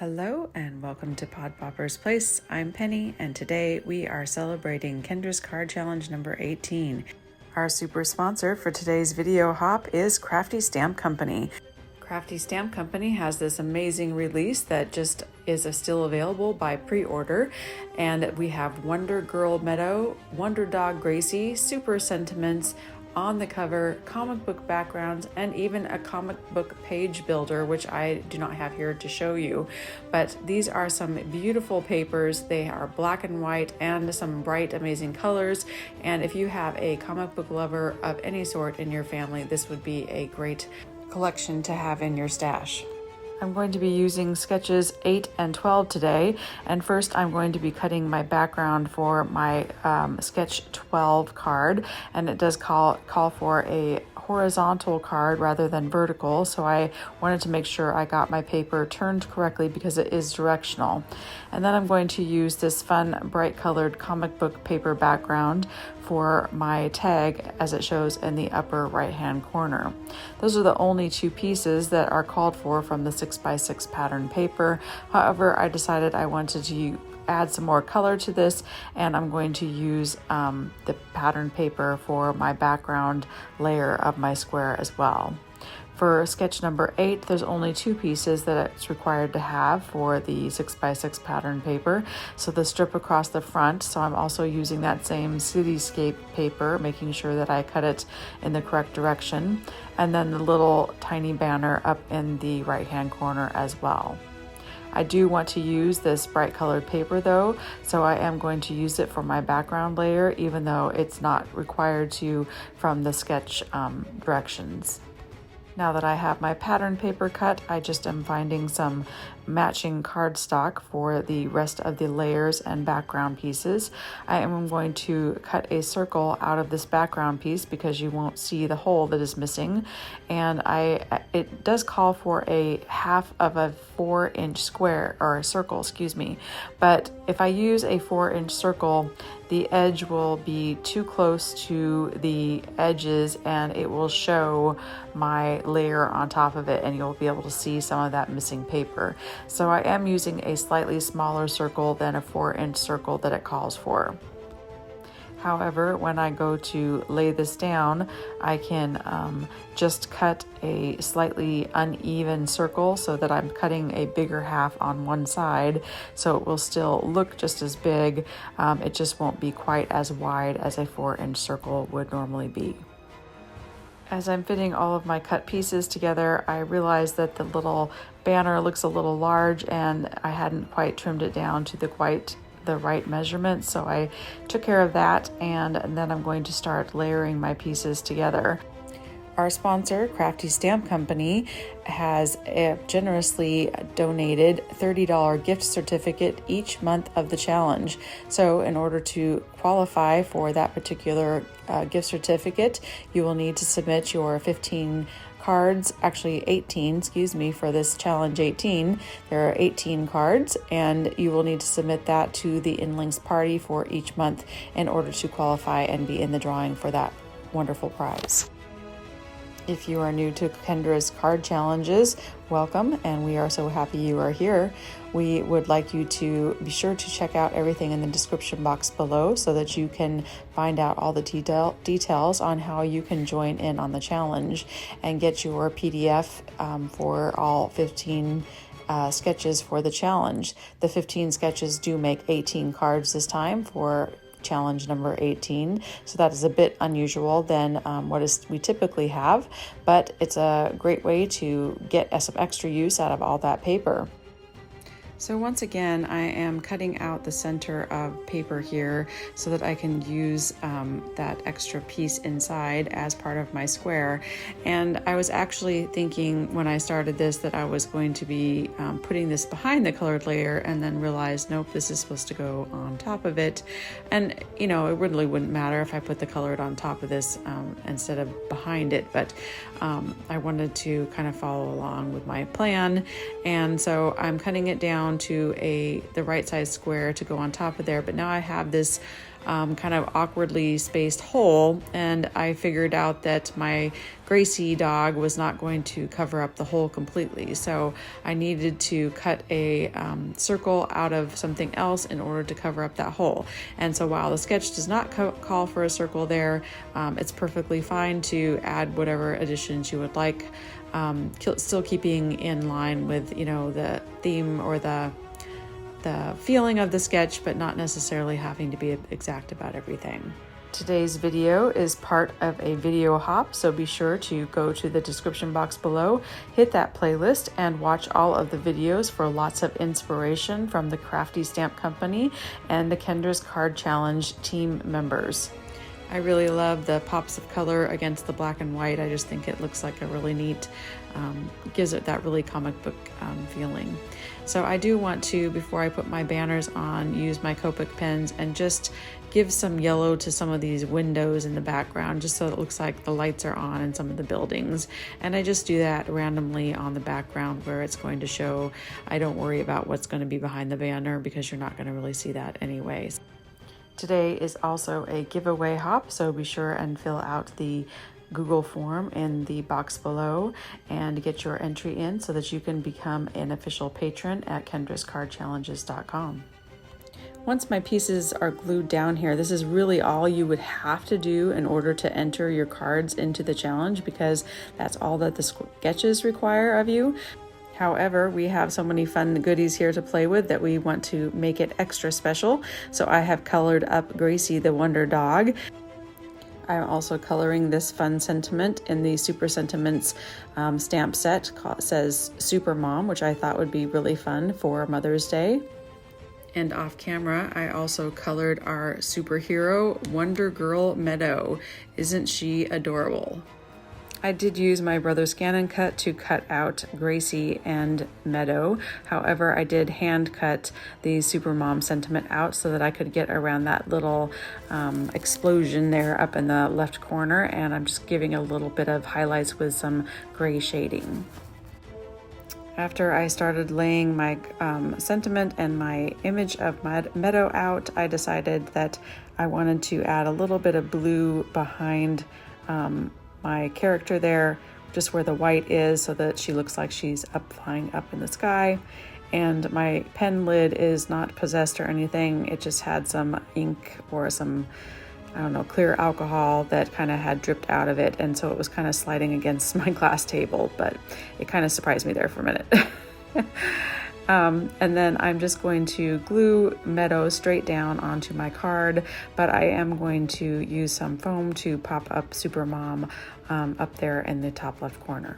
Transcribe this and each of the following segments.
Hello and welcome to Pod Popper's Place. I'm Penny and today we are celebrating Kendra's card challenge number 18. Our super sponsor for today's video hop is Crafty Stamp Company. Crafty Stamp Company has this amazing release that just is still available by pre-order, and we have Wonder-Girl-Meadow, wonder-dog-gracie, super sentiments, on the cover, comic book backgrounds, and even a comic book page builder, which I do not have here to show you. But these are some beautiful papers. They are black and white and some bright, amazing colors. And if you have a comic book lover of any sort in your family, this would be a great collection to have in your stash. I'm going to be using sketches 8 and 12 today, and first I'm going to be cutting my background for my sketch 12 card, and it does call for a horizontal card rather than vertical, so I wanted to make sure I got my paper turned correctly because it is directional. And then I'm going to use this fun bright colored comic book paper background for my tag as it shows in the upper right hand corner. Those are the only two pieces that are called for from the 6x6 pattern paper. However, I decided I wanted to add some more color to this, and I'm going to use the pattern paper for my background layer of my square as well. For sketch number 8, there's only two pieces that it's required to have for the 6x6 pattern paper. So the strip across the front, so I'm also using that same cityscape paper, making sure that I cut it in the correct direction, and then the little tiny banner up in the right hand corner as well. I do want to use this bright colored paper though, so I am going to use it for my background layer, even though it's not required to from the sketch directions. Now that I have my pattern paper cut, I just am finding some matching cardstock for the rest of the layers and background pieces. I am going to cut a circle out of this background piece because you won't see the hole that is missing. And it does call for a half of a 4-inch square, or a circle, excuse me. But if I use a 4-inch circle, the edge will be too close to the edges and it will show my layer on top of it, and you'll be able to see some of that missing paper. So I am using a slightly smaller circle than a 4-inch circle that it calls for. However, when I go to lay this down, I can just cut a slightly uneven circle so that I'm cutting a bigger half on one side, so it will still look just as big. It just won't be quite as wide as a 4-inch circle would normally be. As I'm fitting all of my cut pieces together, I realized that the little banner looks a little large and I hadn't quite trimmed it down to the right measurement, so I took care of that, and then I'm going to start layering my pieces together. Our sponsor, Crafty Stamp Company, has generously donated $30 gift certificate each month of the challenge. So in order to qualify for that particular gift certificate, you will need to submit your 15 cards, actually 18, excuse me, for this challenge 18. There are 18 cards, and you will need to submit that to the InLinkz party for each month in order to qualify and be in the drawing for that wonderful prize. If you are new to Kendra's card challenges, welcome, and we are so happy you are here. We would like you to be sure to check out everything in the description box below so that you can find out all the details on how you can join in on the challenge and get your PDF for all 15 sketches for the challenge. The 15 sketches do make 18 cards this time for challenge number 18, so that is a bit unusual than we typically have, but it's a great way to get some extra use out of all that paper. So once again, I am cutting out the center of paper here so that I can use that extra piece inside as part of my square. And I was actually thinking when I started this that I was going to be putting this behind the colored layer, and then realized, nope, this is supposed to go on top of it. And you know, it really wouldn't matter if I put the colored on top of this instead of behind it, but I wanted to kind of follow along with my plan. And so I'm cutting it down down to the right size square to go on top of there, but now I have this kind of awkwardly spaced hole, and I figured out that my Gracie dog was not going to cover up the hole completely, so I needed to cut a circle out of something else in order to cover up that hole. And so while the sketch does not call for a circle there, it's perfectly fine to add whatever additions you would like, still keeping in line with, you know, the theme or the feeling of the sketch, but not necessarily having to be exact about everything. Today's video is part of a video hop, so be sure to go to the description box below, hit that playlist, and watch all of the videos for lots of inspiration from the Crafty Stamp Company and the Kendra's Card Challenge team members. I really love the pops of color against the black and white. I just think it looks like a really neat, gives it that really comic book feeling. So I do want to, before I put my banners on, use my Copic pens and just give some yellow to some of these windows in the background, just so it looks like the lights are on in some of the buildings. And I just do that randomly on the background where it's going to show. I don't worry about what's going to be behind the banner because you're not going to really see that anyways. Today is also a giveaway hop, so be sure and fill out the Google form in the box below and get your entry in so that you can become an official patron at kendrascardchallenges.com. Once my pieces are glued down here, this is really all you would have to do in order to enter your cards into the challenge, because that's all that the sketches require of you. However, we have so many fun goodies here to play with that we want to make it extra special. So I have colored up Gracie the Wonder Dog. I'm also coloring this fun sentiment in the Super Sentiments stamp set. It says Super Mom, which I thought would be really fun for Mother's Day. And off camera, I also colored our superhero, Wonder-girl-meadow. Isn't she adorable? I did use my brother's Scan and Cut to cut out Gracie and Meadow. However, I did hand cut the Supermom sentiment out so that I could get around that little explosion there up in the left corner, and I'm just giving a little bit of highlights with some gray shading. After I started laying my sentiment and my image of Meadow out, I decided that I wanted to add a little bit of blue behind my character there, just where the white is, so that she looks like she's flying up in the sky. And my pen lid is not possessed or anything. It just had some ink or some, I don't know, clear alcohol that kind of had dripped out of it. And so it was kind of sliding against my glass table, but it kind of surprised me there for a minute. And then I'm just going to glue Meadow straight down onto my card, but I am going to use some foam to pop up Supermom up there in the top left corner.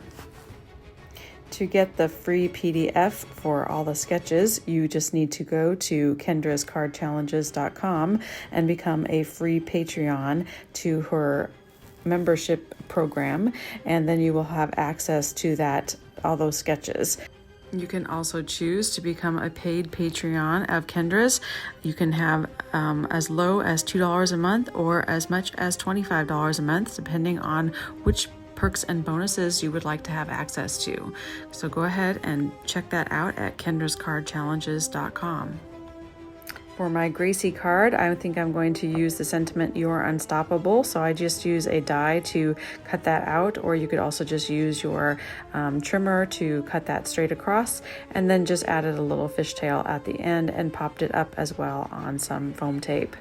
To get the free PDF for all the sketches, you just need to go to kendrascardchallenges.com and become a free Patreon to her membership program, and then you will have access to all those sketches. You can also choose to become a paid Patreon of Kendra's. You can have as low as $2 a month or as much as $25 a month, depending on which perks and bonuses you would like to have access to. So go ahead and check that out at kendrascardchallenges.com. For my Gracie card, I think I'm going to use the sentiment "You're Unstoppable," so I just use a die to cut that out, or you could also just use your trimmer to cut that straight across, and then just added a little fishtail at the end and popped it up as well on some foam tape.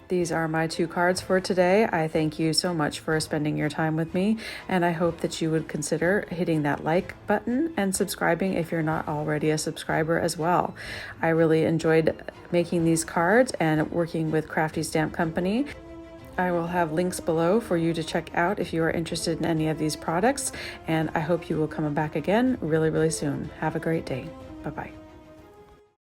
These are my 2 cards for today. I thank you so much for spending your time with me, and I hope that you would consider hitting that like button and subscribing if you're not already a subscriber as well. I really enjoyed making these cards and working with Crafty Stamp Company. I will have links below for you to check out if you are interested in any of these products, and I hope you will come back again really, really soon. Have a great day. Bye-bye.